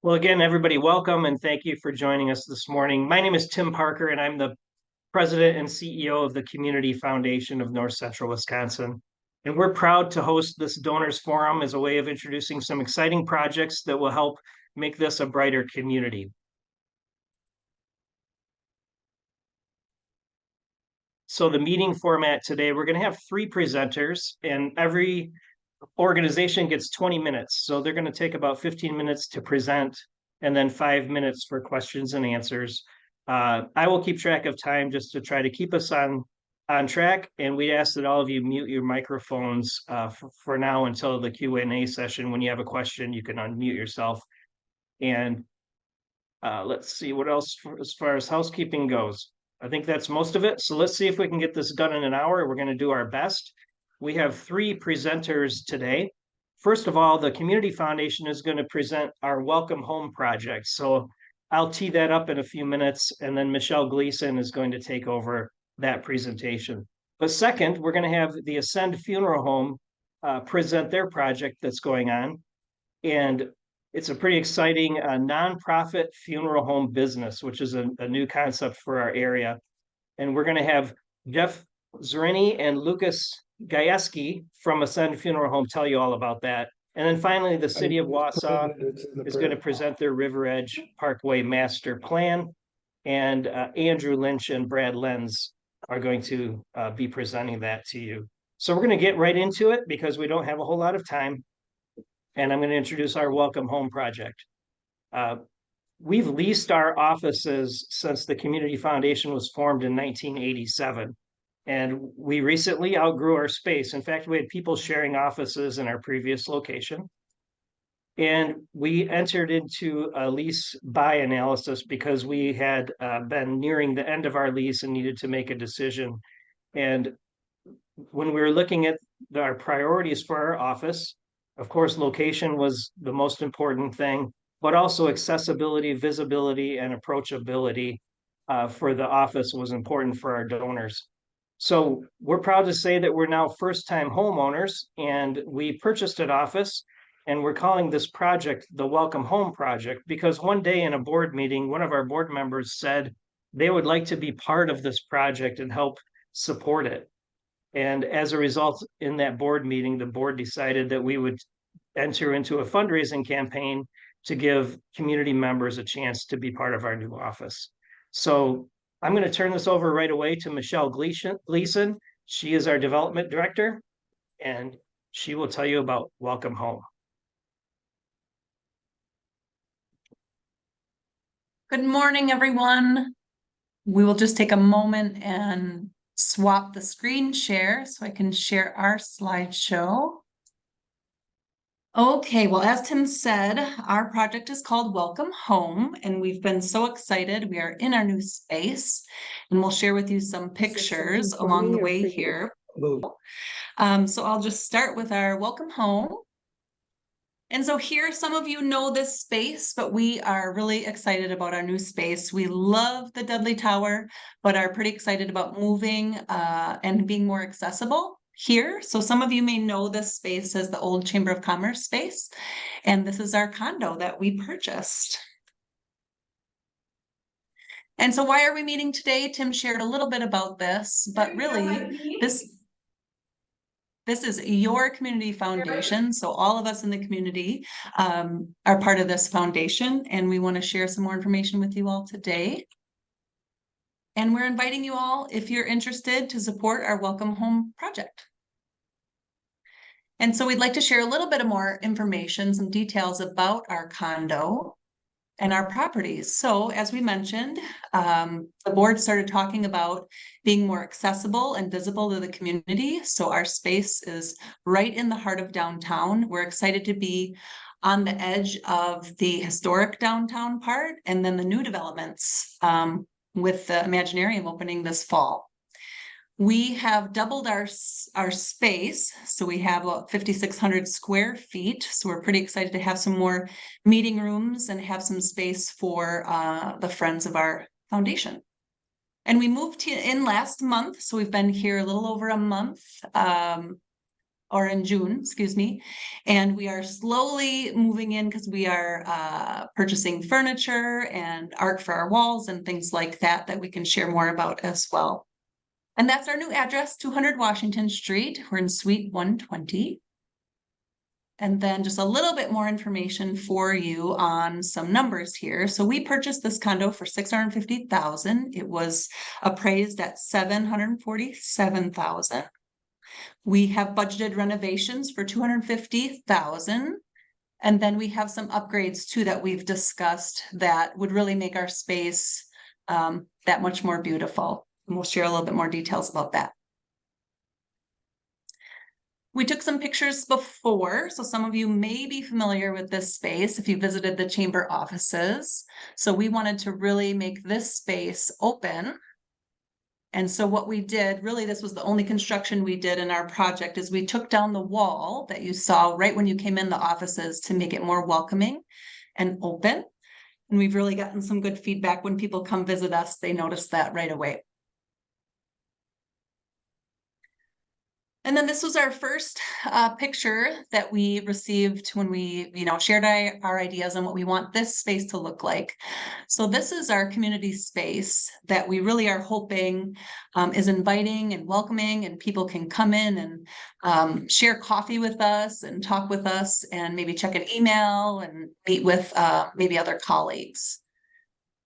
Well, again, everybody, welcome and thank you for joining us this morning. My name is Tim Parker, and I'm the President and CEO of the Community Foundation of North Central Wisconsin. And we're proud to host this Donors Forum as a way of introducing some exciting projects that will help make this a brighter community. So the meeting format today, we're going to have 3 presenters, and every organization gets 20 minutes. So they're going to take about 15 minutes to present and then 5 minutes for questions and answers. I will keep track of time just to try to keep us on track. And we ask that all of you mute your microphones for now until the Q&A session. When you have a question, you can unmute yourself. And let's see what else as far as housekeeping goes. I think that's most of it. So let's see if we can get this done in an hour. We're going to do our best. We have 3 presenters today. First of all, the Community Foundation is going to present our Welcome Home project. So I'll tee that up in a few minutes, and then Michelle Gleason is going to take over that presentation. But second, we're going to have the Ascend Funeral Home present their project that's going on. And it's a pretty exciting nonprofit funeral home business, which is a new concept for our area. And we're going to have Jeff Zerini and Lucas Gajewski from Ascend Funeral Home tell you all about that. And then finally, the city of Wausau is going to present their River Edge Parkway master plan. And Andrew Lynch and Brad Lenz are going to be presenting that to you. So we're going to get right into it because we don't have a whole lot of time. And I'm going to introduce our Welcome Home project. We've leased our offices since the Community Foundation was formed in 1987. And we recently outgrew our space. In fact, we had people sharing offices in our previous location. And we entered into a lease buy analysis because we had been nearing the end of our lease and needed to make a decision. And when we were looking at our priorities for our office, of course, location was the most important thing, but also accessibility, visibility, and approachability for the office was important for our donors. So we're proud to say that we're now first-time homeowners, and we purchased an office, and we're calling this project the Welcome Home Project because one day in a board meeting, one of our board members said they would like to be part of this project and help support it. And as a result, in that board meeting, the board decided that we would enter into a fundraising campaign to give community members a chance to be part of our new office. So I'm going to turn this over right away to Michelle Gleason. She is our development director, and she will tell you about Welcome Home. Good morning, everyone. We will just take a moment and swap the screen share so I can share our slideshow. Okay, well, as Tim said, our project is called Welcome Home, and we've been so excited. We are in our new space, and we'll share with you some pictures along the way here. So I'll just start with our Welcome Home. And so here, some of you know this space, but we are really excited about our new space. We love the Dudley Tower, but are pretty excited about moving and being more accessible here. So some of you may know this space as the old Chamber of Commerce space, and this is our condo that we purchased. And so why are we meeting today? Tim shared a little bit about this, but really this is your community foundation. So all of us in the community are part of this foundation, and we want to share some more information with you all today. And we're inviting you all, if you're interested, to support our Welcome Home project. And so we'd like to share a little bit of more information, some details about our condo and our properties. So as we mentioned, the board started talking about being more accessible and visible to the community. So our space is right in the heart of downtown. We're excited to be on the edge of the historic downtown part and then the new developments with the Imaginarium opening this fall. We have doubled our space, so we have about 5,600 square feet. So we're pretty excited to have some more meeting rooms and have some space for the friends of our foundation. And we moved in last month, so we've been here a little over a month. or in June, excuse me. And we are slowly moving in because we are purchasing furniture and art for our walls and things like that that we can share more about as well. And that's our new address, 200 Washington Street. We're in Suite 120. And then just a little bit more information for you on some numbers here. So we purchased this condo for $650,000. It was appraised at $747,000. We have budgeted renovations for $250,000. And then we have some upgrades too that we've discussed that would really make our space that much more beautiful. And we'll share a little bit more details about that. We took some pictures before, so some of you may be familiar with this space if you visited the chamber offices. So we wanted to really make this space open. And so what we did, really this was the only construction we did in our project, is we took down the wall that you saw right when you came in the offices to make it more welcoming and open. And we've really gotten some good feedback when people come visit us, they notice that right away. And then this was our first picture that we received when we, shared our ideas on what we want this space to look like. So this is our community space that we really are hoping is inviting and welcoming, and people can come in and share coffee with us and talk with us and maybe check an email and meet with maybe other colleagues.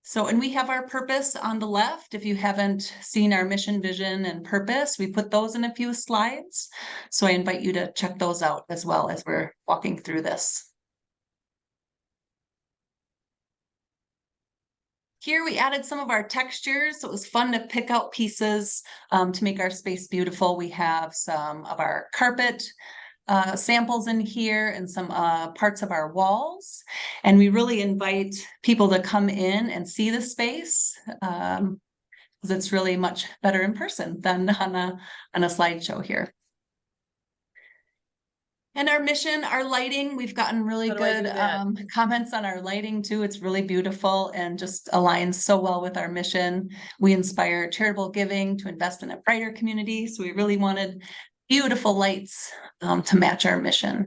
So, and we have our purpose on the left. If you haven't seen our mission, vision, and purpose, we put those in a few slides. So I invite you to check those out as well as we're walking through this. Here we added some of our textures. So it was fun to pick out pieces to make our space beautiful. We have some of our carpet samples in here and some parts of our walls. And we really invite people to come in and see the space because it's really much better in person than on a slideshow here. And our mission, our lighting, we've gotten really good comments on our lighting too. It's really beautiful and just aligns so well with our mission. We inspire charitable giving to invest in a brighter community. So we really wanted beautiful lights to match our mission.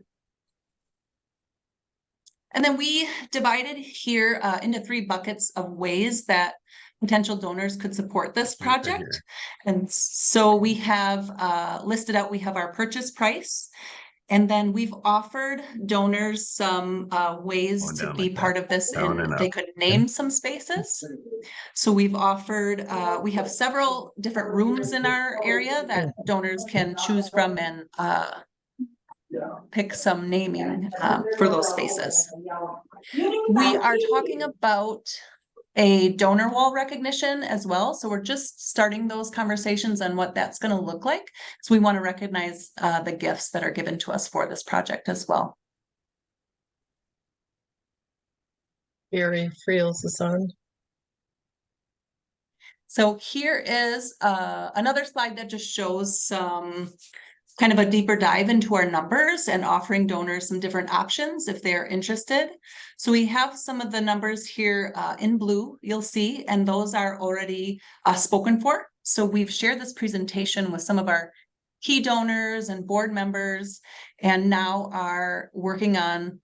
And then we divided here into 3 buckets of ways that potential donors could support this project. And so we have listed out, we have our purchase price. And then we've offered donors some ways to be part of this, and they could name some spaces. So we've offered, we have several different rooms in our area that donors can choose from and pick some naming for those spaces. We are talking about a donor wall recognition as well. So we're just starting those conversations on what that's going to look like. So we want to recognize the gifts that are given to us for this project as well. Gary Friel's the son. So here is another slide that just shows some kind of a deeper dive into our numbers and offering donors some different options if they're interested. So we have some of the numbers here in blue, you'll see, and those are already spoken for. So we've shared this presentation with some of our key donors and board members, and now are working on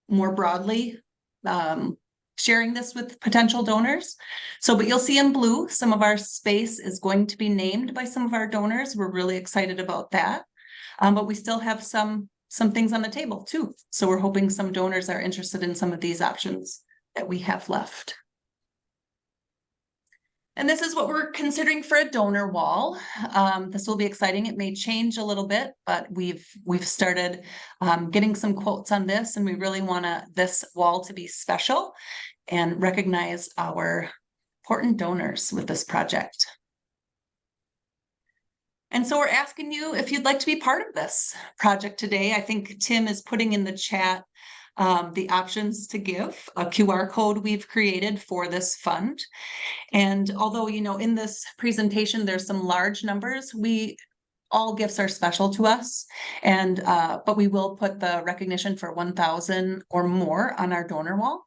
more broadly sharing this with potential donors. So, but you'll see in blue, some of our space is going to be named by some of our donors. We're really excited about that. But we still have some things on the table too. So we're hoping some donors are interested in some of these options that we have left. And this is what we're considering for a donor wall. This will be exciting. It may change a little bit, but we've started getting some quotes on this, and we really want this wall to be special and recognize our important donors with this project. And so we're asking you if you'd like to be part of this project today. I think Tim is putting in the chat the options to give, a QR code we've created for this fund. And although, in this presentation, there's some large numbers, all gifts are special to us. And but we will put the recognition for 1,000 or more on our donor wall.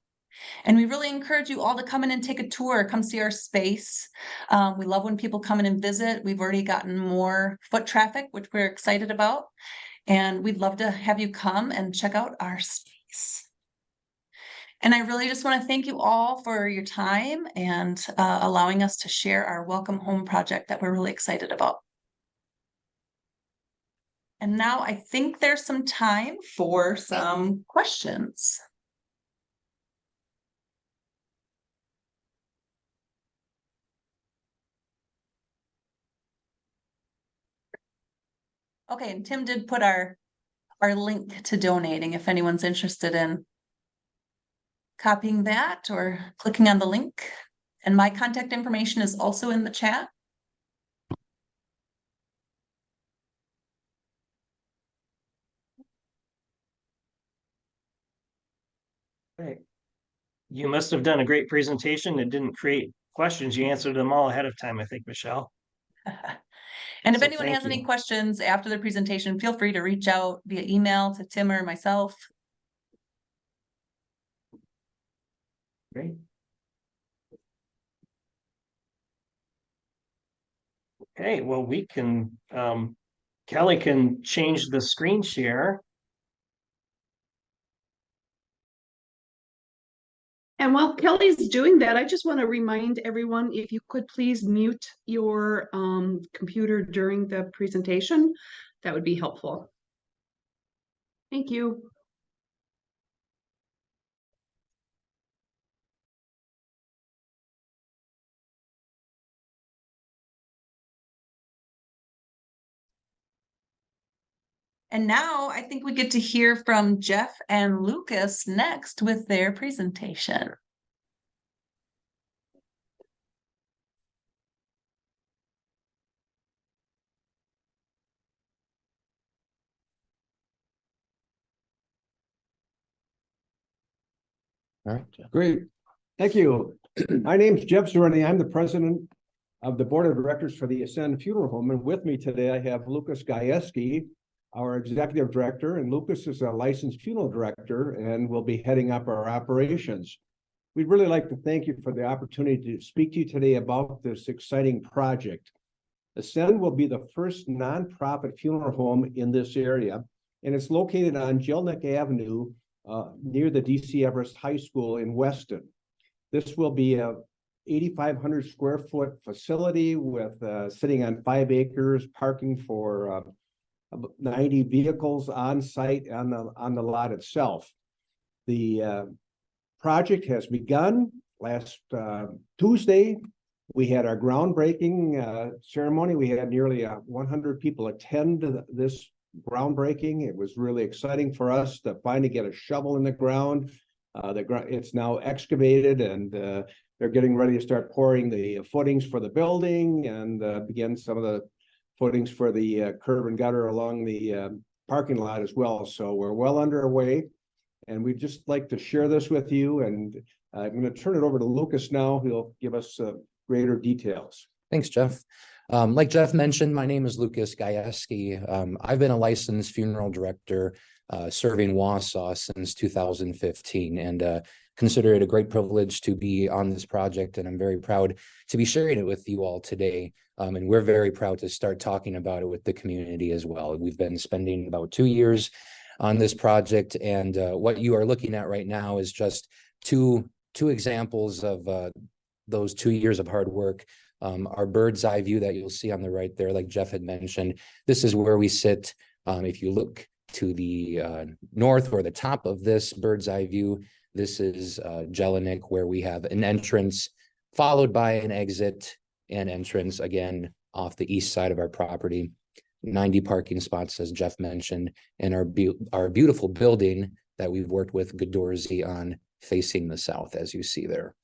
And we really encourage you all to come in and take a tour, come see our space. We love when people come in and visit. We've already gotten more foot traffic, which we're excited about. And we'd love to have you come and check out our space. And I really just want to thank you all for your time and allowing us to share our Welcome Home project that we're really excited about. And now I think there's some time for some questions. Okay, and Tim did put our link to donating if anyone's interested in copying that or clicking on the link. And my contact information is also in the chat. Right. You must have done a great presentation. It didn't create questions. You answered them all ahead of time, I think, Michelle. And if So anyone thank has any you. questions after the presentation, feel free to reach out via email to Tim or myself. Great. Okay, well, we can, Kelly can change the screen share. And while Kelly's doing that, I just want to remind everyone, if you could please mute your computer during the presentation, that would be helpful. Thank you. And now I think we get to hear from Jeff and Lucas next with their presentation. All right. Great. Thank you. My name's Jeff Zerny. I'm the president of the board of directors for the Ascend Funeral Home. And with me today, I have Lucas Gajewski, our executive director. And Lucas is a licensed funeral director and will be heading up our operations. We'd really like to thank you for the opportunity to speak to you today about this exciting project. Ascend will be the first nonprofit funeral home in this area, and it's located on Jelnick Avenue, near the DC Everest High School in Weston. This will be a 8,500 square foot facility with sitting on 5 acres, parking for 90 vehicles on site on the lot itself. The project has begun last Tuesday. We had our groundbreaking ceremony. We had nearly 100 people attend this groundbreaking. It was really exciting for us to finally get a shovel in the ground. It's now excavated, and they're getting ready to start pouring the footings for the building and begin some of the footings for the curb and gutter along the parking lot as well. So we're well underway, and we'd just like to share this with you. And I'm going to turn it over to Lucas now. He'll give us greater details. Thanks, Jeff. Like Jeff mentioned, my name is Lucas Gajewski. I've been a licensed funeral director serving Wausau since 2015, and consider it a great privilege to be on this project. And I'm very proud to be sharing it with you all today. And we're very proud to start talking about it with the community as well. We've been spending about 2 years on this project, and what you are looking at right now is just two examples of those 2 years of hard work. Our bird's eye view that you'll see on the right there, like Jeff had mentioned, this is where we sit. If you look to the north or the top of this bird's eye view, this is Jellinek, where we have an entrance followed by an exit and entrance again off the east side of our property. 90 parking spots, as Jeff mentioned, and our beautiful building that we've worked with Godorsey on facing the south, as you see there.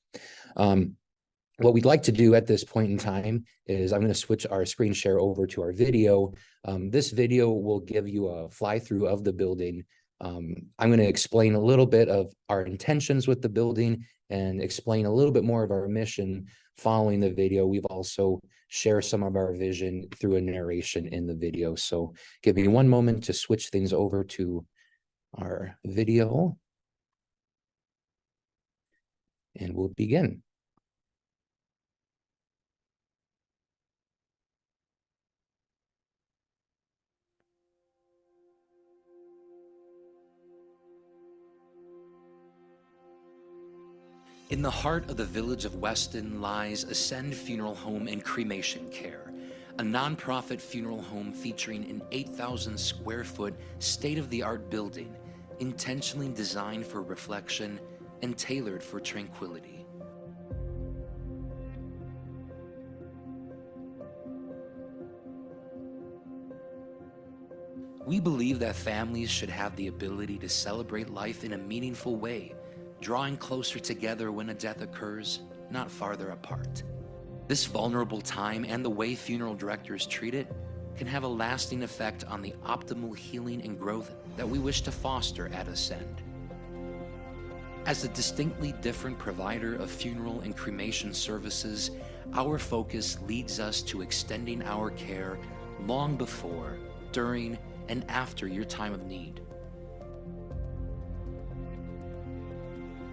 What we'd like to do at this point in time is I'm going to switch our screen share over to our video. This video will give you a fly through of the building. I'm going to explain a little bit of our intentions with the building and explain a little bit more of our mission following the video. We've also shared some of our vision through a narration in the video. So give me one moment to switch things over to our video, and we'll begin. In the heart of the village of Weston lies Ascend Funeral Home and Cremation Care, a nonprofit funeral home featuring an 8,000 square foot state-of-the-art building intentionally designed for reflection and tailored for tranquility. We believe that families should have the ability to celebrate life in a meaningful way, drawing closer together when a death occurs, not farther apart. This vulnerable time and the way funeral directors treat it can have a lasting effect on the optimal healing and growth that we wish to foster at Ascend. As a distinctly different provider of funeral and cremation services, our focus leads us to extending our care long before, during, and after your time of need.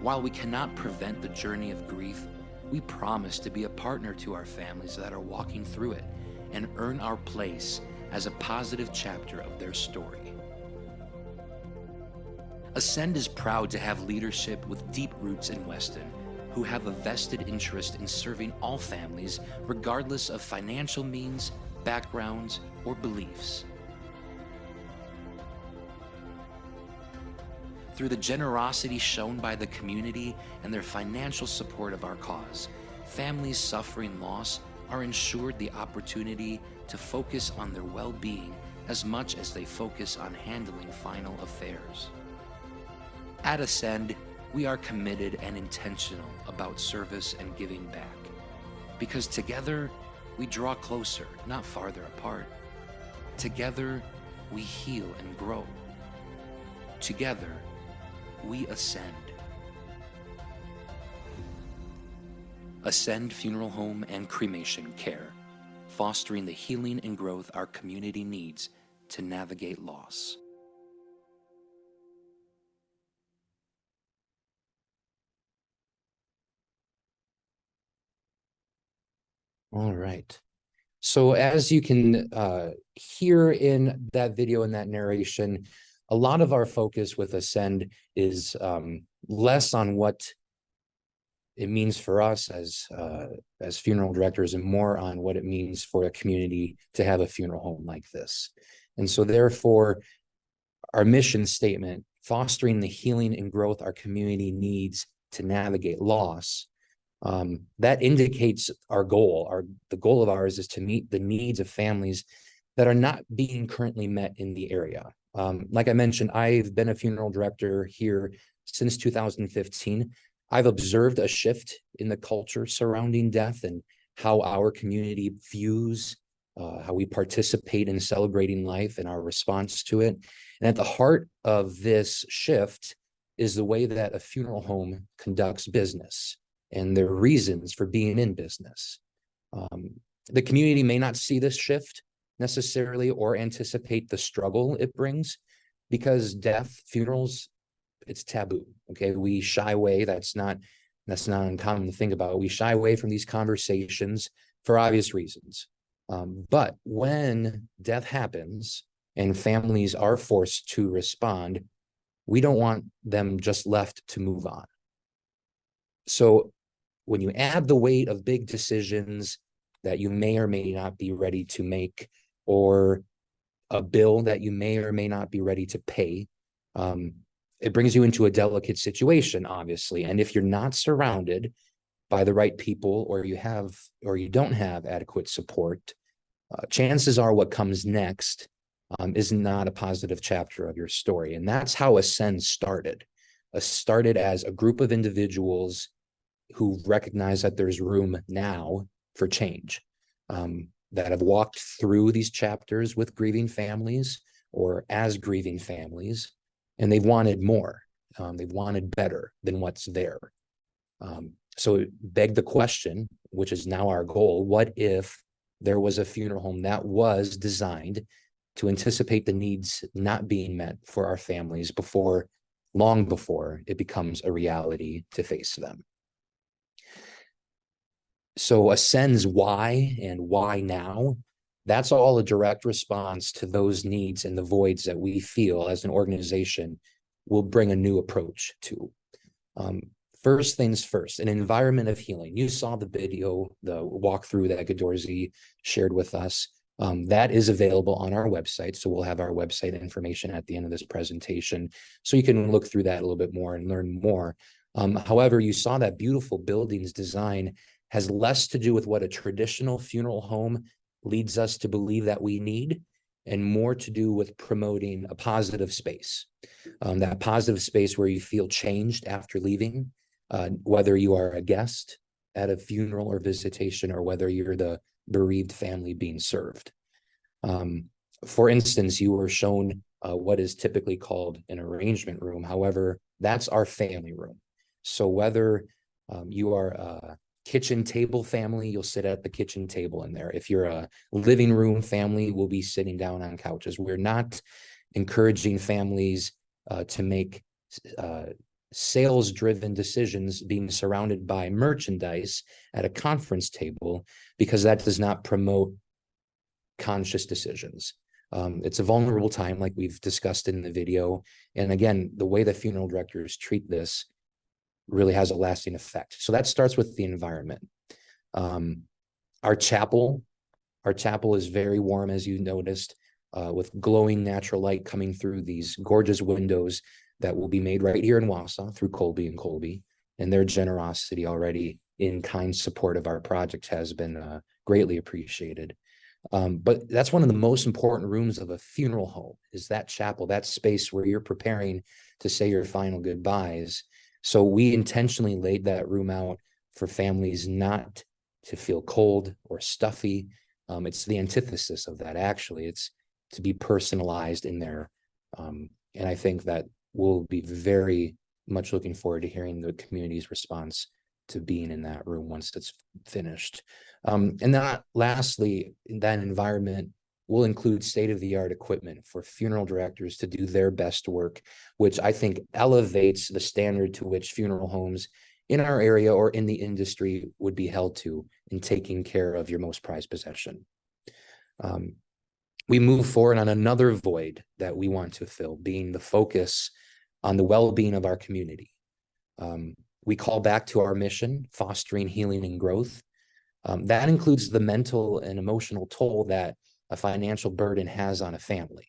While we cannot prevent the journey of grief, we promise to be a partner to our families that are walking through it and earn our place as a positive chapter of their story. Ascend is proud to have leadership with deep roots in Weston, who have a vested interest in serving all families regardless of financial means, backgrounds, or beliefs. Through the generosity shown by the community and their financial support of our cause, families suffering loss are ensured the opportunity to focus on their well-being as much as they focus on handling final affairs. At Ascend, we are committed and intentional about service and giving back, because together we draw closer, not farther apart. Together we heal and grow. Together we ascend. Ascend Funeral Home and Cremation Care, fostering the healing and growth our community needs to navigate loss. All right. So as you can hear in that video, in that narration, a lot of our focus with Ascend is less on what it means for us as funeral directors and more on what it means for a community to have a funeral home like this. And so therefore, our mission statement, fostering the healing and growth our community needs to navigate loss, that indicates our goal. The goal of ours is to meet the needs of families that are not being currently met in the area. Like I mentioned, I've been a funeral director here since 2015. I've observed a shift in the culture surrounding death and how our community views, how we participate in celebrating life and our response to it. And at the heart of this shift is the way that a funeral home conducts business and their reasons for being in business. The community may not see this shift necessarily or anticipate the struggle it brings, because death, funerals, it's taboo. Okay, we shy away. That's not uncommon to think about. We shy away from these conversations for obvious reasons. But when death happens and families are forced to respond, we don't want them just left to move on. So when you add the weight of big decisions that you may or may not be ready to make, or a bill that you may or may not be ready to pay, it brings you into a delicate situation, obviously. And if you're not surrounded by the right people, or you don't have adequate support, chances are what comes next is not a positive chapter of your story. And that's how Ascend started. Started as a group of individuals who recognize that there's room now for change, that have walked through these chapters with grieving families or as grieving families, and they've wanted more. They've wanted better than what's there. So it begged the question, which is now our goal: what if there was a funeral home that was designed to anticipate the needs not being met for our families long before it becomes a reality to face them? So Ascend's why and why now, that's all a direct response to those needs and the voids that we feel as an organization will bring a new approach to. First things first, an environment of healing. You saw the video, the walkthrough that Gadorzy shared with us. That is available on our website. So we'll have our website information at the end of this presentation. So you can look through that a little bit more and learn more. However, you saw that beautiful building's design has less to do with what a traditional funeral home leads us to believe that we need, and more to do with promoting a positive space. That positive space where you feel changed after leaving, whether you are a guest at a funeral or visitation, or whether you're the bereaved family being served. For instance, you were shown what is typically called an arrangement room. However, that's our family room. So whether you are a kitchen table family, you'll sit at the kitchen table in there. If you're a living room family, we'll be sitting down on couches. We're not encouraging families to make sales-driven decisions being surrounded by merchandise at a conference table, because that does not promote conscious decisions. It's a vulnerable time, like we've discussed in the video. And again, the way the funeral directors treat this really has a lasting effect. So that starts with the environment. Our chapel is very warm, as you noticed, with glowing natural light coming through these gorgeous windows that will be made right here in Wausau through Colby and Colby. And their generosity already in kind support of our project has been greatly appreciated. But that's one of the most important rooms of a funeral home, is that chapel, that space where you're preparing to say your final goodbyes. So we intentionally laid that room out for families not to feel cold or stuffy. It's the antithesis of that, actually. It's to be personalized in there. And I think that we'll be very much looking forward to hearing the community's response to being in that room once it's finished. And then lastly, in that environment will include state-of-the-art equipment for funeral directors to do their best work, which I think elevates the standard to which funeral homes in our area or in the industry would be held to in taking care of your most prized possession. We move forward on another void that we want to fill, being the focus on the well-being of our community. We call back to our mission, fostering healing and growth. That includes the mental and emotional toll that a financial burden has on a family.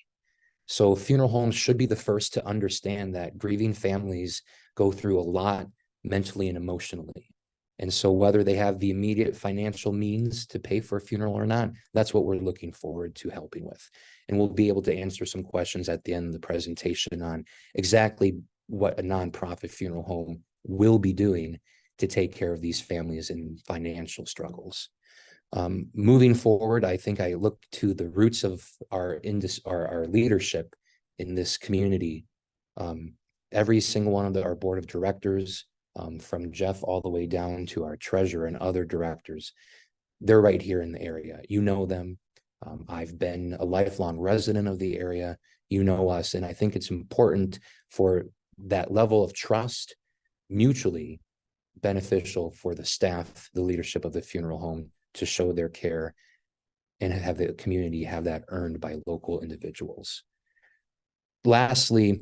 So funeral homes should be the first to understand that grieving families go through a lot mentally and emotionally. And so whether they have the immediate financial means to pay for a funeral or not, that's what we're looking forward to helping with. And we'll be able to answer some questions at the end of the presentation on exactly what a nonprofit funeral home will be doing to take care of these families in financial struggles. Moving forward, I think I look to the roots of our leadership in this community. Every single one of our board of directors, from Jeff all the way down to our treasurer and other directors, they're right here in the area. You know them. I've been a lifelong resident of the area. You know us. And I think it's important for that level of trust, mutually beneficial for the staff, the leadership of the funeral home, to show their care and have the community have that earned by local individuals. Lastly,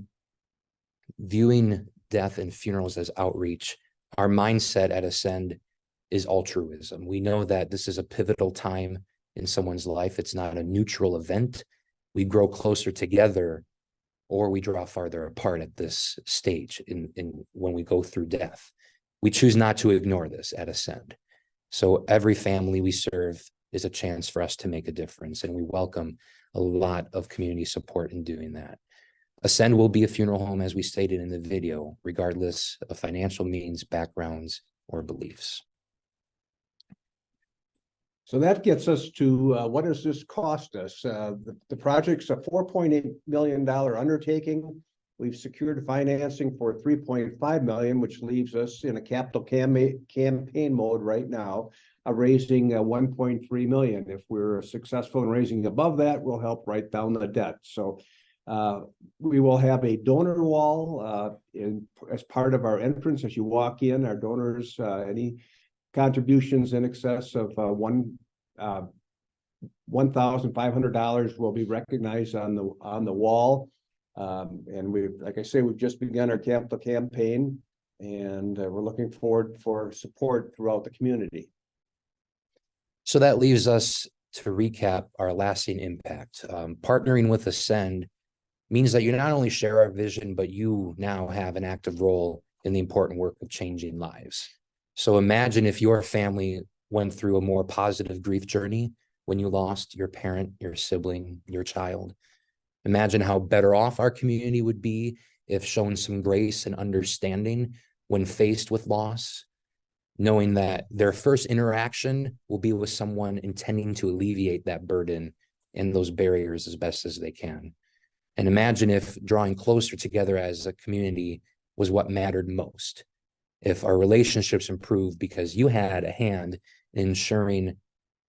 viewing death and funerals as outreach, our mindset at Ascend is altruism. We know that this is a pivotal time in someone's life. It's not a neutral event. We grow closer together or we draw farther apart at this stage when we go through death. We choose not to ignore this at Ascend. So every family we serve is a chance for us to make a difference, and we welcome a lot of community support in doing that. Ascend will be a funeral home, as we stated in the video, regardless of financial means, backgrounds, or beliefs. So that gets us to what does this cost us? The project's a $4.8 million undertaking. We've secured financing for $3.5 million, which leaves us in a capital campaign mode right now, raising $1.3 million. If we're successful in raising above that, we'll help write down the debt. So we will have a donor wall as part of our entrance. As you walk in, our donors, any contributions in excess of $1,500 will be recognized on the wall. And like I say, we've just begun our capital campaign. And we're looking forward for support throughout the community. So that leaves us to recap our lasting impact. Partnering with Ascend means that you not only share our vision, but you now have an active role in the important work of changing lives. So imagine if your family went through a more positive grief journey when you lost your parent, your sibling, your child. Imagine how better off our community would be if shown some grace and understanding when faced with loss, knowing that their first interaction will be with someone intending to alleviate that burden and those barriers as best as they can. And imagine if drawing closer together as a community was what mattered most. If our relationships improved because you had a hand in ensuring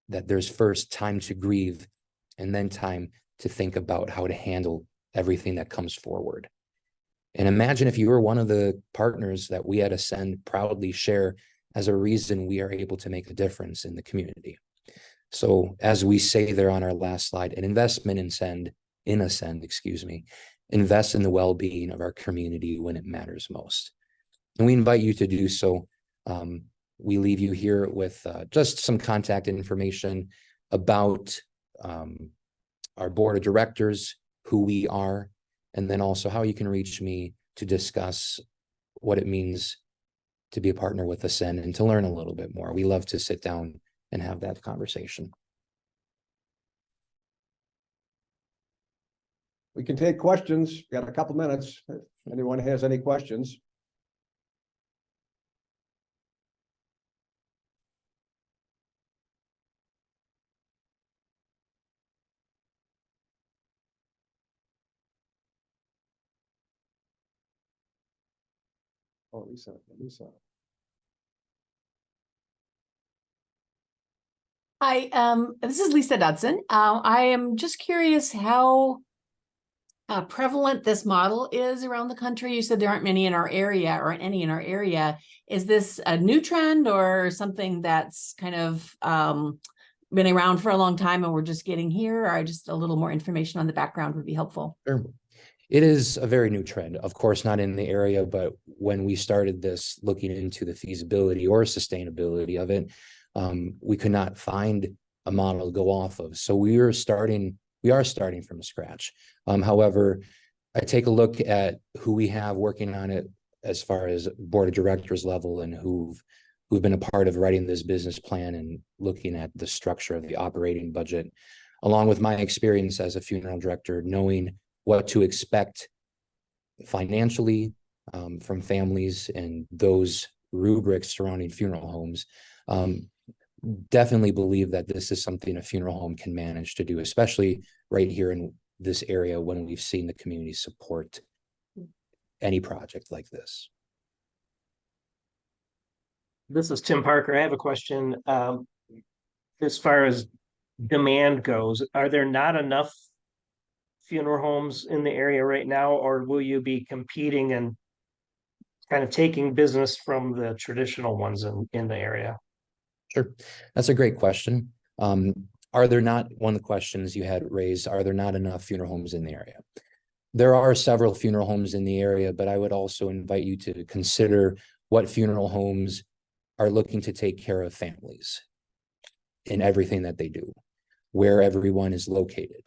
that there's first time to grieve and then time to think about how to handle everything that comes forward. And imagine if you were one of the partners that we at Ascend proudly share as a reason we are able to make a difference in the community. So as we say there on our last slide, an investment in Ascend, invest in the well-being of our community when it matters most. And we invite you to do so. We leave you here with just some contact information about our board of directors, who we are, and then also how you can reach me to discuss what it means to be a partner with Ascend and to learn a little bit more. We love to sit down and have that conversation. We can take questions. Got a couple minutes. If anyone has any questions. Oh, Lisa. Hi, this is Lisa Dodson. I am just curious how prevalent this model is around the country. You said there aren't many in our area or any in our area. Is this a new trend or something that's kind of been around for a long time and we're just getting here? Or just a little more information on the background would be helpful. Sure. It is a very new trend, of course, not in the area, but when we started this, looking into the feasibility or sustainability of it, we could not find a model to go off of. So we are starting from scratch. However, I take a look at who we have working on it as far as board of directors level and who've been a part of writing this business plan and looking at the structure of the operating budget, along with my experience as a funeral director, knowing what to expect financially from families and those rubrics surrounding funeral homes. Definitely believe that this is something a funeral home can manage to do, especially right here in this area when we've seen the community support any project like this. This is Tim Parker. I have a question. As far as demand goes, are there not enough funeral homes in the area right now, or will you be competing and kind of taking business from the traditional ones in the area? Sure. That's a great question. Are there not, one of the questions you had raised, are there not enough funeral homes in the area? There are several funeral homes in the area, but I would also invite you to consider what funeral homes are looking to take care of families in everything that they do, where everyone is located.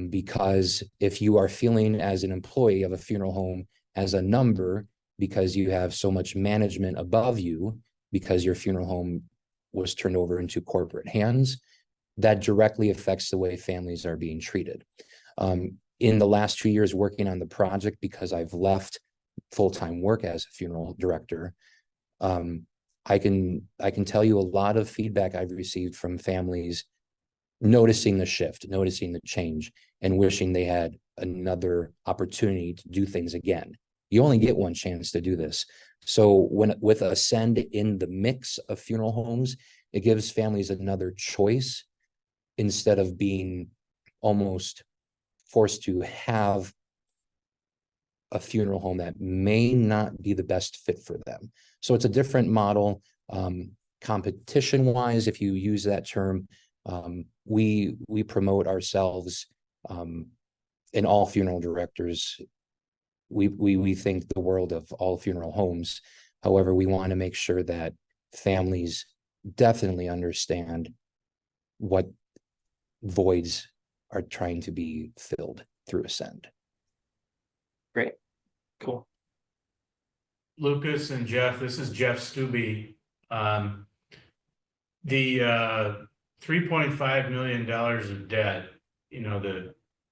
Because if you are feeling as an employee of a funeral home as a number because you have so much management above you, because your funeral home was turned over into corporate hands, that directly affects the way families are being treated. In the last 2 years working on the project, because I've left full-time work as a funeral director, I can tell you a lot of feedback I've received from families noticing the shift, noticing the change, and wishing they had another opportunity to do things again. You only get one chance to do this. So with Ascend in the mix of funeral homes, it gives families another choice instead of being almost forced to have a funeral home that may not be the best fit for them. So it's a different model. Competition-wise, if you use that term, we promote ourselves, and all funeral directors. We think the world of all funeral homes, However, we want to make sure that families definitely understand what voids are trying to be filled through Ascend. Great, cool. Lucas and Jeff, this is Jeff Stubbe. The $3.5 million of debt,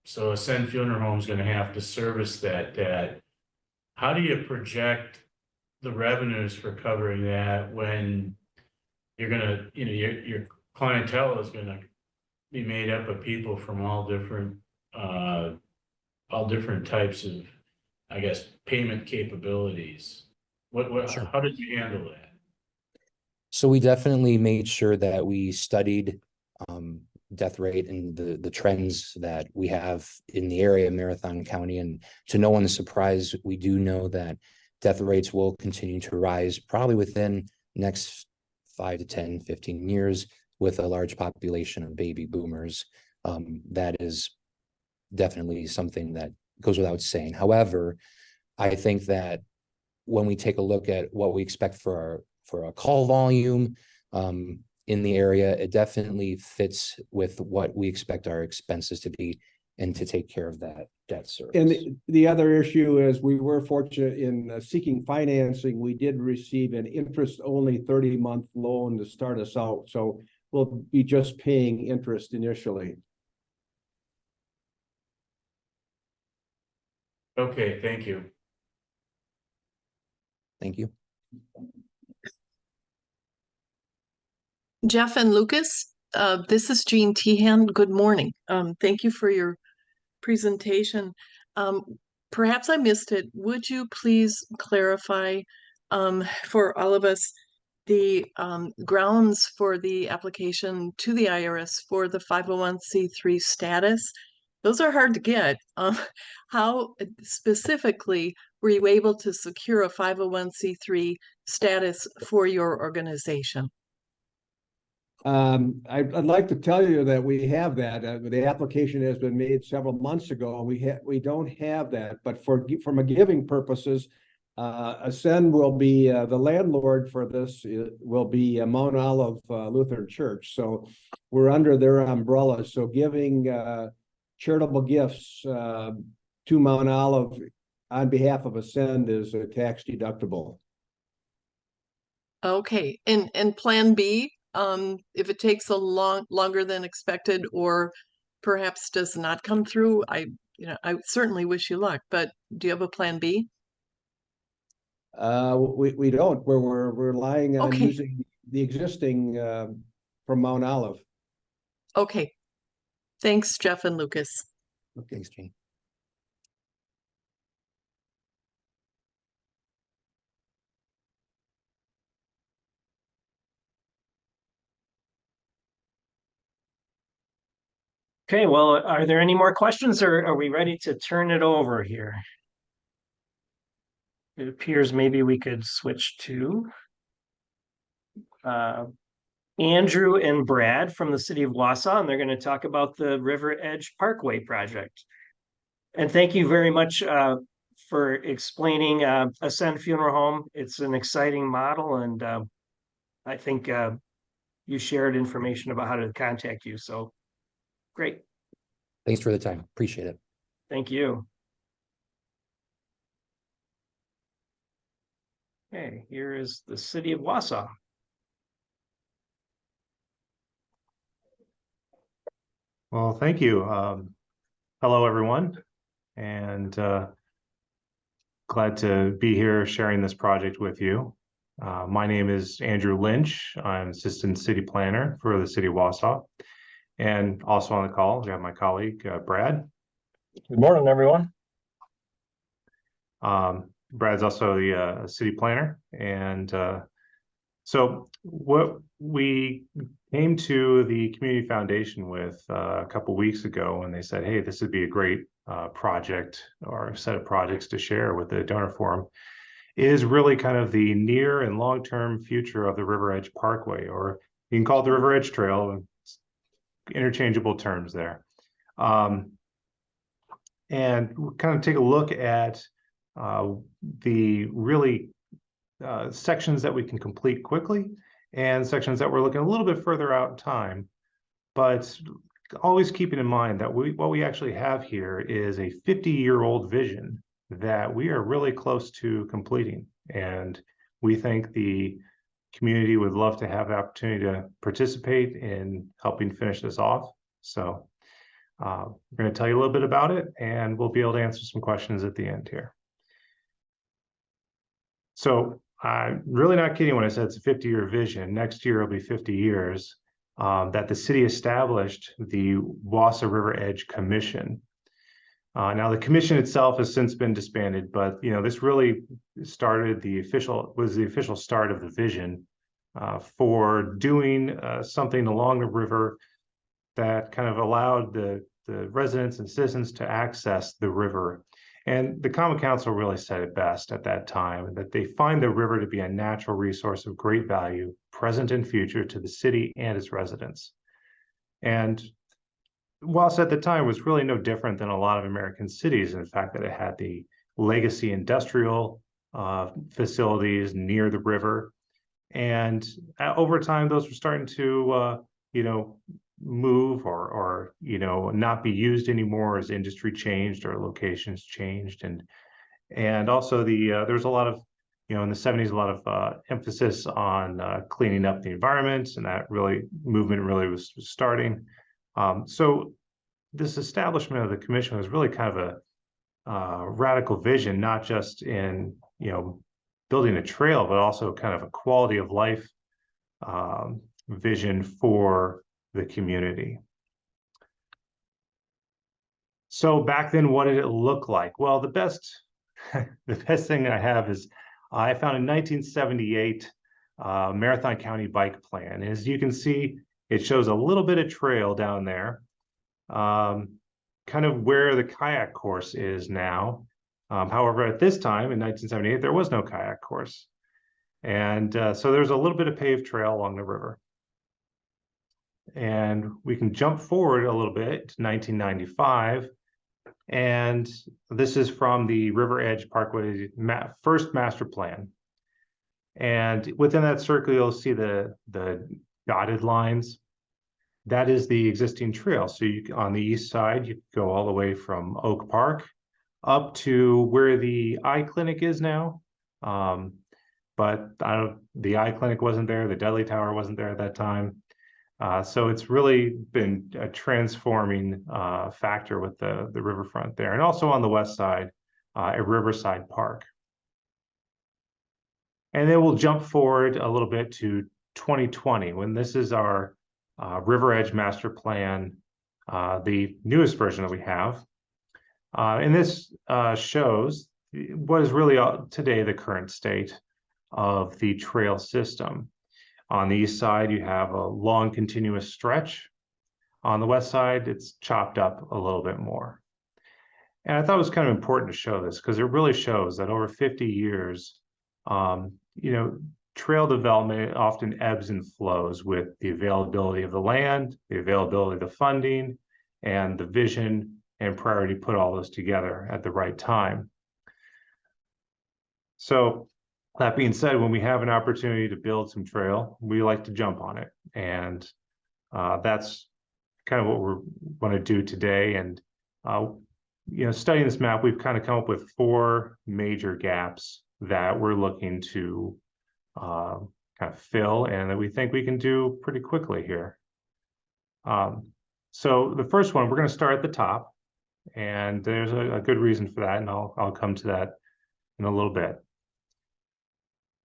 so Ascend Funeral Home is going to have to service that debt. How do you project the revenues for covering that when you're gonna, your clientele is gonna be made up of people from all different types of, I guess, payment capabilities? Sure. How did you handle that? So we definitely made sure that we studied death rate and the trends that we have in the area of Marathon County. And to no one's surprise, we do know that death rates will continue to rise probably within next 5 to 10, 15 years with a large population of baby boomers. That is definitely something that goes without saying. However, I think that when we take a look at what we expect for a call volume in the area, it definitely fits with what we expect our expenses to be and to take care of that debt service. And the other issue is we were fortunate in seeking financing. We did receive an interest-only 30-month loan to start us out. So we'll be just paying interest initially. Okay, thank you. Thank you. Jeff and Lucas, this is Jean Tehan. Good morning. Thank you for your presentation. Perhaps I missed it. Would you please clarify for all of us the grounds for the application to the IRS for the 501c3 status? Those are hard to get. How specifically were you able to secure a 501c3 status for your organization? I'd like to tell you that we have that. The application has been made several months ago, and we don't have that. But from a giving purposes, Ascend will be the landlord for this. Will be Mount Olive Lutheran Church, so we're under their umbrella. So giving charitable gifts to Mount Olive on behalf of Ascend is tax deductible. Okay, and Plan B. If it takes longer than expected, or perhaps does not come through, I certainly wish you luck. But do you have a plan B? We don't. We're relying on Okay. using the existing from Mount Olive. Okay. Thanks, Jeff and Lucas. Thanks, Jean. Okay, well, are there any more questions, or are we ready to turn it over here? It appears maybe we could switch to Andrew and Brad from the city of Wausau, and they're going to talk about the River Edge Parkway project. And thank you very much for explaining Ascend Funeral Home. It's an exciting model, and I think you shared information about how to contact you. So great. Thanks for the time. Appreciate it. Thank you. Okay, here is the city of Wausau. Well, thank you. Hello, everyone, and glad to be here sharing this project with you. My name is Andrew Lynch. I'm Assistant City Planner for the city of Wausau. And also on the call, we have my colleague, Brad. Good morning, everyone. Brad's also the city planner. And so what we came to the Community Foundation with a couple weeks ago, and they said, hey, this would be a great project or set of projects to share with the donor forum, is really kind of the near and long-term future of the River Edge Parkway, or you can call it the River Edge Trail, interchangeable terms there. And we'll kind of take a look at the really sections that we can complete quickly and sections that we're looking a little bit further out in time. But always keeping in mind that what we actually have here is a 50-year-old vision that we are really close to completing. And we think the community would love to have the opportunity to participate in helping finish this off. So we're going to tell you a little bit about it, and we'll be able to answer some questions at the end here. So I'm really not kidding when I said it's a 50-year vision. Next year will be 50 years that the city established the Wausau River Edge Commission. Now the commission itself has since been disbanded, but this really started the official start of the vision for doing something along the river that kind of allowed the residents and citizens to access the river. And the Common Council really said it best at that time, that they find the river to be a natural resource of great value, present and future, to the city and its residents. And Wausau at the time was really no different than a lot of American cities, in the fact that it had the legacy industrial facilities near the river. And over time, those were starting to, move or not be used anymore as industry changed or locations changed. And also there's a lot of, in the 70s, a lot of emphasis on cleaning up the environment, and that movement really was starting. So this establishment of the commission was really kind of a radical vision, not just in, building a trail, but also kind of a quality of life vision for the community. So back then, what did it look like? Well, the best thing I have is I found a 1978 Marathon County bike plan. As you can see, it shows a little bit of trail down there, kind of where the kayak course is now. However, at this time in 1978, there was no kayak course. And so there's a little bit of paved trail along the river. And we can jump forward a little bit to 1995. And this is from the River Edge Parkway first master plan. And within that circle, you'll see the dotted lines. That is the existing trail. So on the east side, you go all the way from Oak Park up to where the eye clinic is now. But the eye clinic wasn't there. The Dudley Tower wasn't there at that time. So it's really been a transforming factor with the riverfront there. And also on the west side, at Riverside Park. And then we'll jump forward a little bit to 2020, when this is our River Edge Master Plan, the newest version that we have. And this shows what is really today the current state of the trail system. On the east side, you have a long continuous stretch. On the west side, it's chopped up a little bit more. And I thought it was kind of important to show this because it really shows that over 50 years, trail development often ebbs and flows with the availability of the land, the availability of the funding, and the vision and priority to put all those together at the right time. So that being said, when we have an opportunity to build some trail, we like to jump on it. And that's kind of what we want to do today. And, studying this map, we've kind of come up with 4 major gaps that we're looking to kind of fill and that we think we can do pretty quickly here. So the first one, we're going to start at the top. And there's a good reason for that. And I'll come to that in a little bit.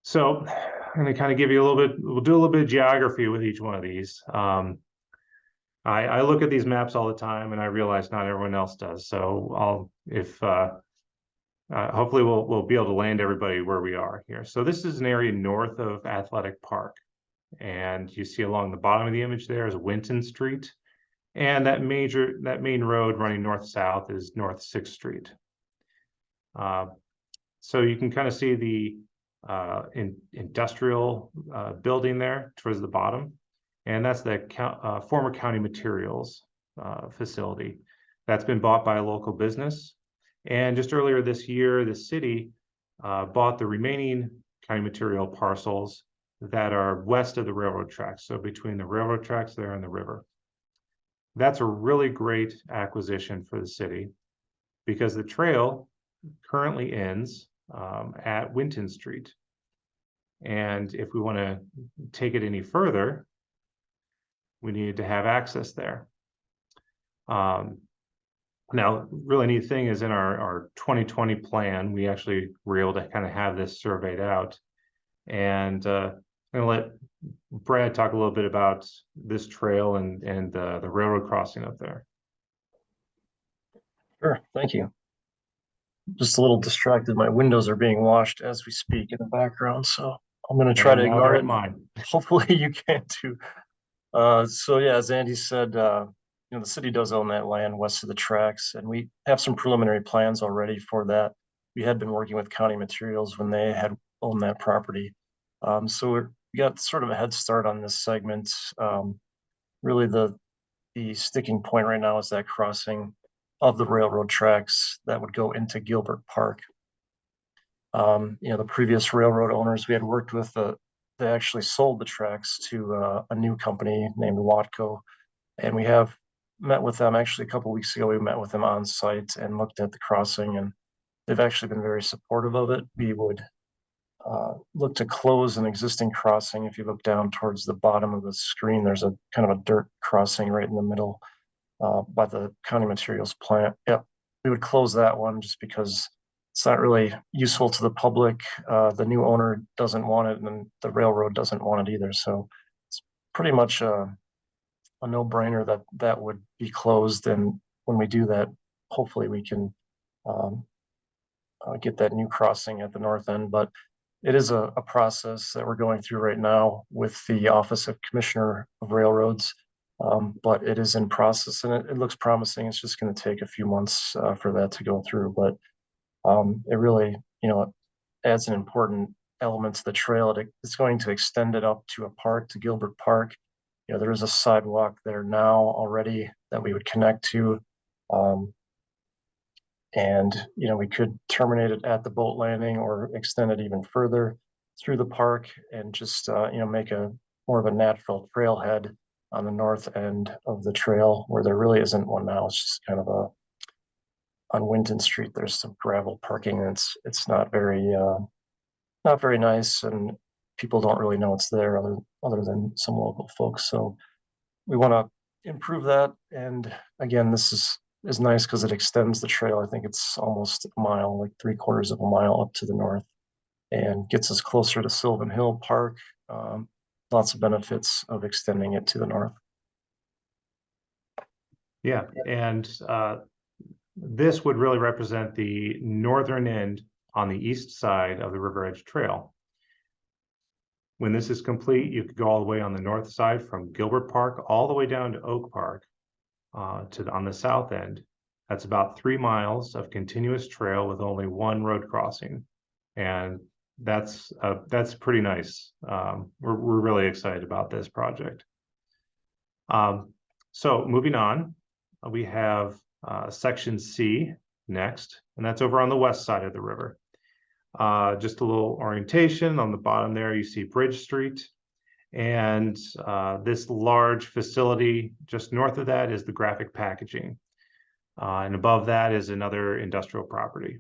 So I'm going to kind of give you a little bit, we'll do a little bit of geography with each one of these. I look at these maps all the time and I realize not everyone else does. So hopefully we'll be able to land everybody where we are here. So this is an area north of Athletic Park. And you see along the bottom of the image there is Winton Street. And that main road running north-south is North 6th Street. So you can kind of see the industrial building there towards the bottom, and that's the former County Materials facility that's been bought by a local business. And just earlier this year, the city bought the remaining county material parcels that are west of the railroad tracks. So between the railroad tracks there and the river. That's a really great acquisition for the city because the trail currently ends at Winton Street. And if we want to take it any further, we need to have access there. Now, really neat thing is in our 2020 plan, we actually were able to kind of have this surveyed out. And I'm going to let Brad talk a little bit about this trail and the railroad crossing up there. Sure, thank you. Just a little distracted. My windows are being washed as we speak in the background, so I'm going to try to ignore it. Mine. Hopefully you can too. So yeah, as Andy said, the city does own that land west of the tracks, and we have some preliminary plans already for that. We had been working with County Materials when they had owned that property. So we got sort of a head start on this segment. Really the sticking point right now is that crossing of the railroad tracks that would go into Gilbert Park. The previous railroad owners we had worked with, they actually sold the tracks to a new company named Watco, and we have met with them actually a couple of weeks ago. We met with them on site and looked at the crossing, and they've actually been very supportive of it. We would look to close an existing crossing. If you look down towards the bottom of the screen, there's a kind of a dirt crossing right in the middle by the County Materials plant. Yep, we would close that one just because it's not really useful to the public. The new owner doesn't want it, and the railroad doesn't want it either. So it's pretty much a no-brainer that would be closed. And when we do that, hopefully we can get that new crossing at the north end. But it is a process that we're going through right now with the Office of Commissioner of Railroads. But it is in process, and it looks promising. It's just going to take a few months for that to go through. But it really, adds an important element to the trail. It's going to extend it up to a park, to Gilbert Park. There is a sidewalk there now already that we would connect to. And we could terminate it at the boat landing or extend it even further through the park and just, make a more of a natural trailhead on the north end of the trail where there really isn't one now. It's just kind of on Winton Street, there's some gravel parking, and it's not very nice, and people don't really know it's there other than some local folks. So we want to improve that. And again, this is nice because it extends the trail. I think it's almost a mile, like 3/4 of a mile up to the north, and gets us closer to Sylvan Hill Park. Lots of benefits of extending it to the north. Yeah, and this would really represent the northern end on the east side of the River Edge Trail. When this is complete, you could go all the way on the north side from Gilbert Park all the way down to Oak Park on the south end. That's about 3 miles of continuous trail with only one road crossing, and that's pretty nice. We're really excited about this project. So moving on, we have section C next, and that's over on the west side of the river. Just a little orientation on the bottom there, you see Bridge Street, and this large facility just north of that is the graphic packaging, and above that is another industrial property.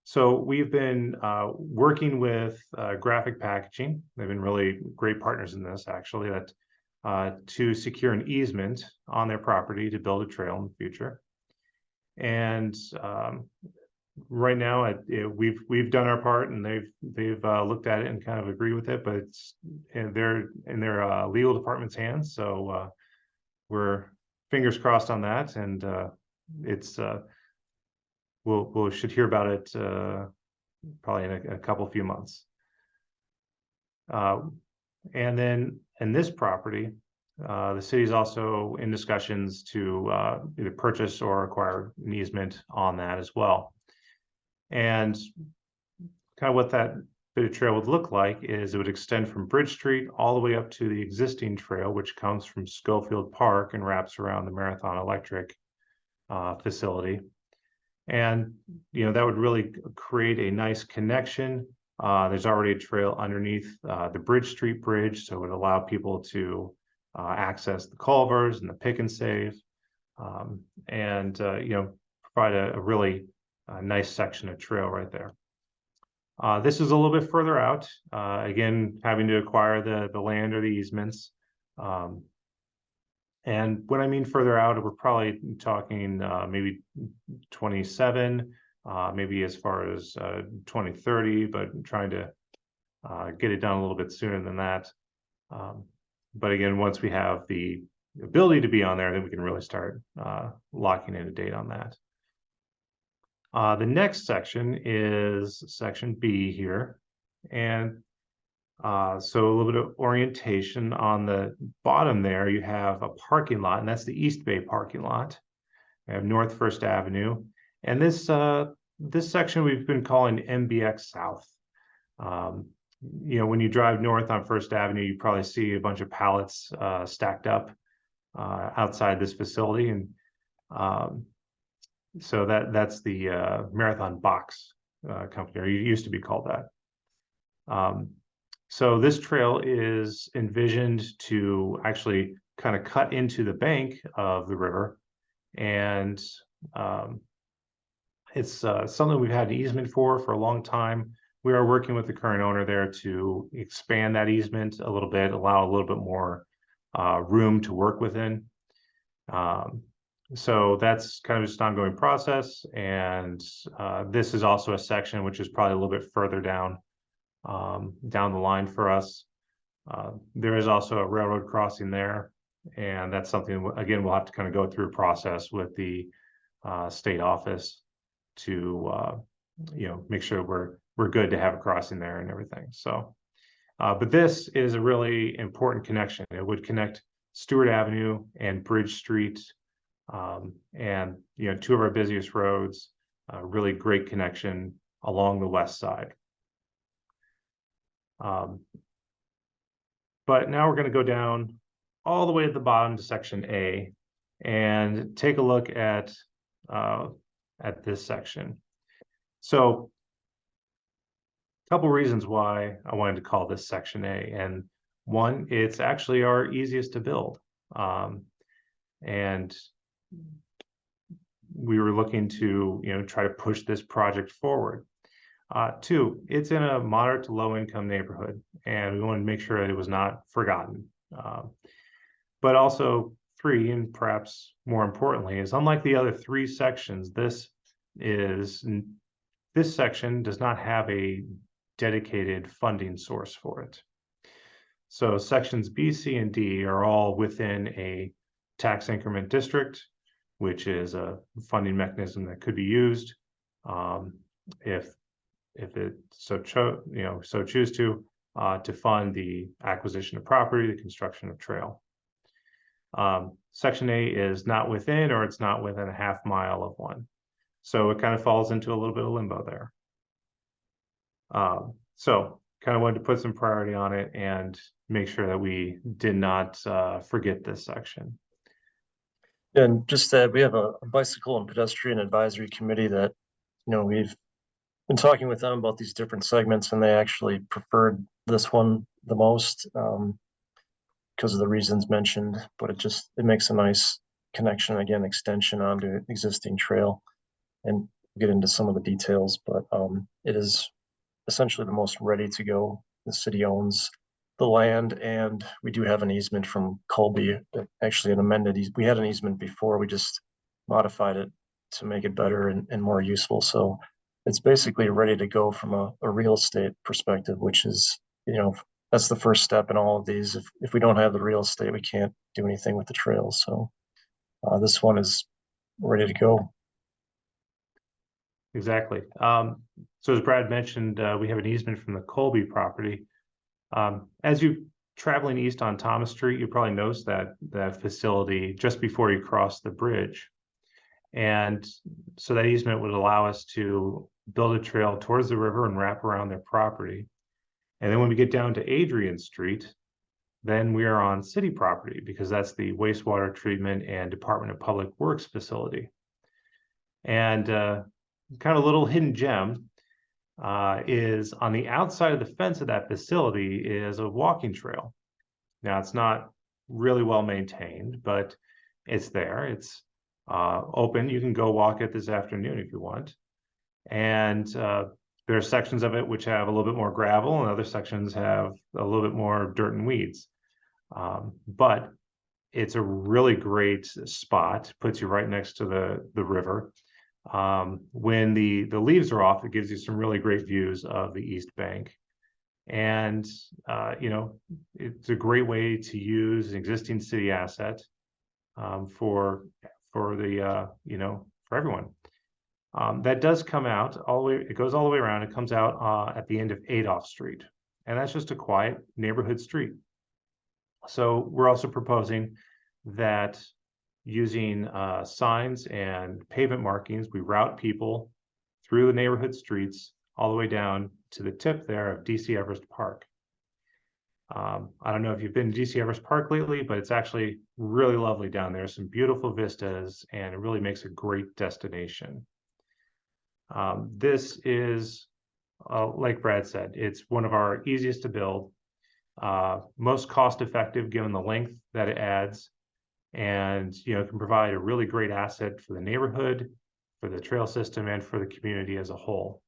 So we've been working with graphic packaging. They've been really great partners in this, actually, to secure an easement on their property to build a trail in the future. And right now, we've done our part, and they've looked at it and kind of agree with it, but it's in their legal department's hands. So we're fingers crossed on that, and it's we should hear about it probably in a few months. And then in this property, the city is also in discussions to either purchase or acquire an easement on that as well. And kind of what that bit of trail would look like is it would extend from Bridge Street all the way up to the existing trail, which comes from Schofield Park and wraps around the Marathon Electric facility. And, that would really create a nice connection. There's already a trail underneath the Bridge Street Bridge, so it would allow people to access the culvers and the pick and save, and provide a really nice section of trail right there. This is a little bit further out, again, having to acquire the land or the easements. And when I mean further out, we're probably talking maybe 27, maybe as far as 2030, but trying to get it done a little bit sooner than that. But again, once we have the ability to be on there, then we can really start locking in a date on that. The next section is section B here. And so a little bit of orientation. On the bottom there, you have a parking lot, and that's the East Bay parking lot. We have North First Avenue. And this section we've been calling MBX South. When you drive north on First Avenue, you probably see a bunch of pallets stacked up outside this facility. And so that's the Marathon Box company, or it used to be called that. So this trail is envisioned to actually kind of cut into the bank of the river. And it's something we've had an easement for a long time. We are working with the current owner there to expand that easement a little bit, allow a little bit more room to work within. So that's kind of just an ongoing process. And this is also a section which is probably a little bit further down the line for us. There is also a railroad crossing there, and that's something, again, we'll have to kind of go through a process with the state office to make sure we're good to have a crossing there and everything. So but this is a really important connection. It would connect Stewart Avenue and Bridge Street, and two of our busiest roads, really great connection along the west side. But now we're going to go down all the way at the bottom to section A and take a look at this section. So a couple reasons why I wanted to call this section A. And one, it's actually our easiest to build. And we were looking to, try to push this project forward. Two, it's in a moderate to low income neighborhood, and we wanted to make sure that it was not forgotten. But also, three, and perhaps more importantly, is unlike the other three sections, this section does not have a dedicated funding source for it. So sections B, C, and D are all within a tax increment district, which is a funding mechanism that could be used if it so choose to fund the acquisition of property, the construction of trail. Section A is not within, or it's not within a half mile of one. So it kind of falls into a little bit of limbo there. So kind of wanted to put some priority on it and make sure that we did not forget this section. And just that we have a bicycle and pedestrian advisory committee that, we've been talking with them about these different segments, and they actually preferred this one the most because of the reasons mentioned, but it makes a nice connection, again, extension onto existing trail, and get into some of the details, but it is essentially the most ready to go. The city owns the land, and we do have an easement from Colby, actually an amended, we had an easement before, we just modified it to make it better and more useful. So it's basically ready to go from a real estate perspective, which is, that's the first step in all of these. If we don't have the real estate, we can't do anything with the trails. So this one is ready to go. Exactly. So as Brad mentioned, we have an easement from the Colby property. As you're traveling east on Thomas Street, you probably noticed that facility just before you cross the bridge. And so that easement would allow us to build a trail towards the river and wrap around their property. And then when we get down to Adrian Street, then we are on city property, because that's the wastewater treatment and Department of Public Works facility. And kind of little hidden gem is on the outside of the fence of that facility is a walking trail. Now, it's not really well maintained, but it's there. It's open. You can go walk it this afternoon if you want. And there are sections of it which have a little bit more gravel, and other sections have a little bit more dirt and weeds. But it's a really great spot, puts you right next to the river. When the leaves are off, it gives you some really great views of the East Bank. And, you know, it's a great way to use an existing city asset for the, you know, for everyone. That does come out all the way, it goes all the way around. It comes out at the end of Adolph Street. And that's just a quiet neighborhood street. So we're also proposing that using signs and pavement markings, we route people through the neighborhood streets all the way down to the tip there of DC Everest Park. I don't know if you've been to DC Everest Park lately, but it's actually really lovely down there. Some beautiful vistas, and it really makes a great destination. This is, like Brad said, it's one of our easiest to build, most cost effective given the length that it adds, and you know, can provide a really great asset for the neighborhood, for the trail system, and for the community as a whole.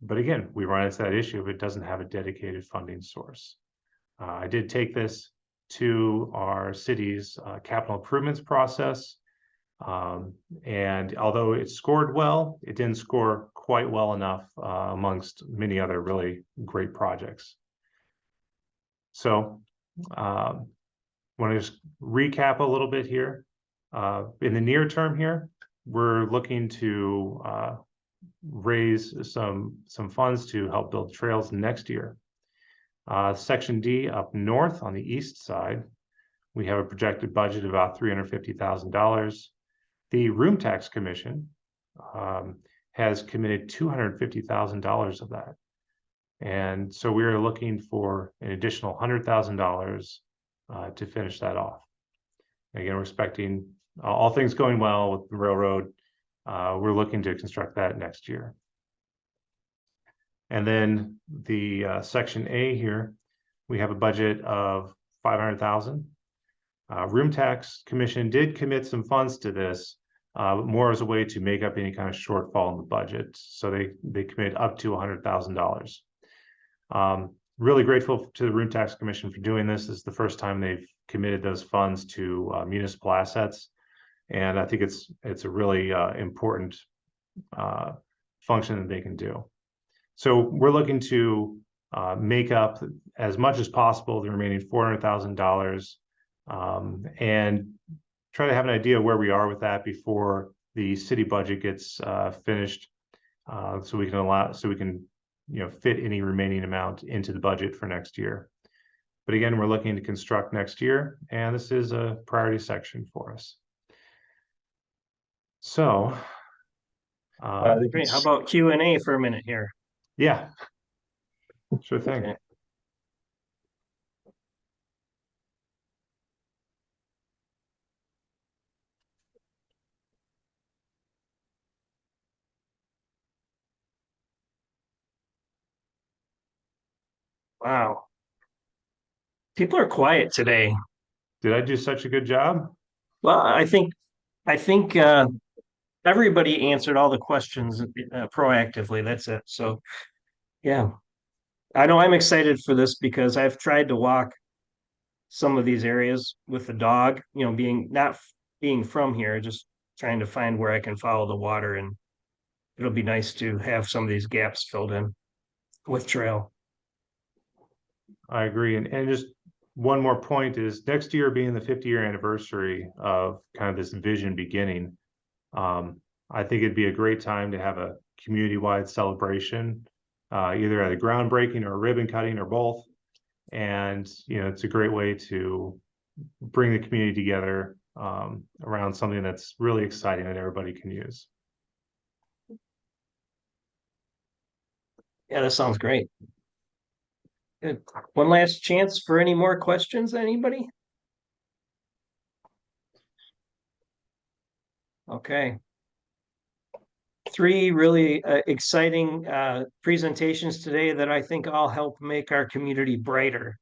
But again, we run into that issue if it doesn't have a dedicated funding source. I did take this to our city's capital improvements process. And although it scored well, it didn't score quite well enough amongst many other really great projects. So want to just recap a little bit here. In the near term here, we're looking to raise some funds to help build trails next year. Section D up north on the east side, we have a projected budget of about $350,000. The Room Tax Commission has committed $250,000 of that. And so we are looking for an additional $100,000 to finish that off. Again, we're expecting all things going well with the railroad. We're looking to construct that next year. And then the Section A here, we have a budget of $500,000. Room Tax Commission did commit some funds to this, more as a way to make up any kind of shortfall in the budget. So they committed up to $100,000. Really grateful to the Room Tax Commission for doing this. This is the first time they've committed those funds to municipal assets. And I think it's a really important function that they can do. So we're looking to make up as much as possible the remaining $400,000 and try to have an idea where we are with that before the city budget gets finished, so we can you know, fit any remaining amount into the budget for next year. But again, we're looking to construct next year, and this is a priority section for us. So, Great. How about Q&A for a minute here? yeah, sure thing. Okay. Wow. People are quiet today. Did I do such a good job? Well, I think everybody answered all the questions proactively. That's it. So, yeah, I know I'm excited for this because I've tried to walk some of these areas with the dog, you know, not being from here, just trying to find where I can follow the water, and it'll be nice to have some of these gaps filled in with trail. I agree. And just one more point is next year being the 50-year anniversary of kind of this vision beginning, I think it'd be a great time to have a community-wide celebration, either at a groundbreaking or a ribbon cutting or both. And, you know, it's a great way to bring the community together around something that's really exciting that everybody can use. Yeah, that sounds great. Good. One last chance for any more questions, anybody? Okay. three really exciting presentations today that I think all help make our community brighter.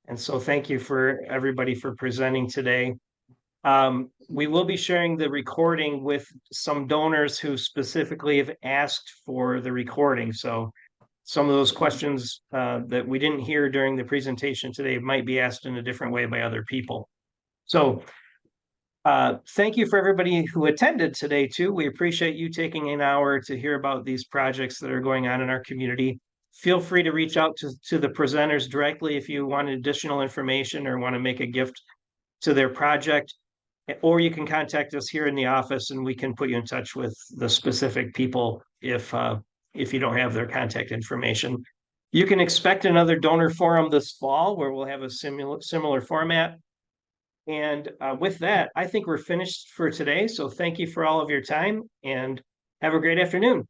And so thank you for everybody for presenting today. We will be sharing the recording with some donors who specifically have asked for the recording. So some of those questions that we didn't hear during the presentation today might be asked in a different way by other people. So thank you for everybody who attended today too. We appreciate you taking an hour to hear about these projects that are going on in our community. Feel free to reach out to the presenters directly if you want additional information or want to make a gift to their project, or you can contact us here in the office and we can put you in touch with the specific people if you don't have their contact information. You can expect another donor forum this fall where we'll have a similar format. And with that, I think we're finished for today. So thank you for all of your time and have a great afternoon.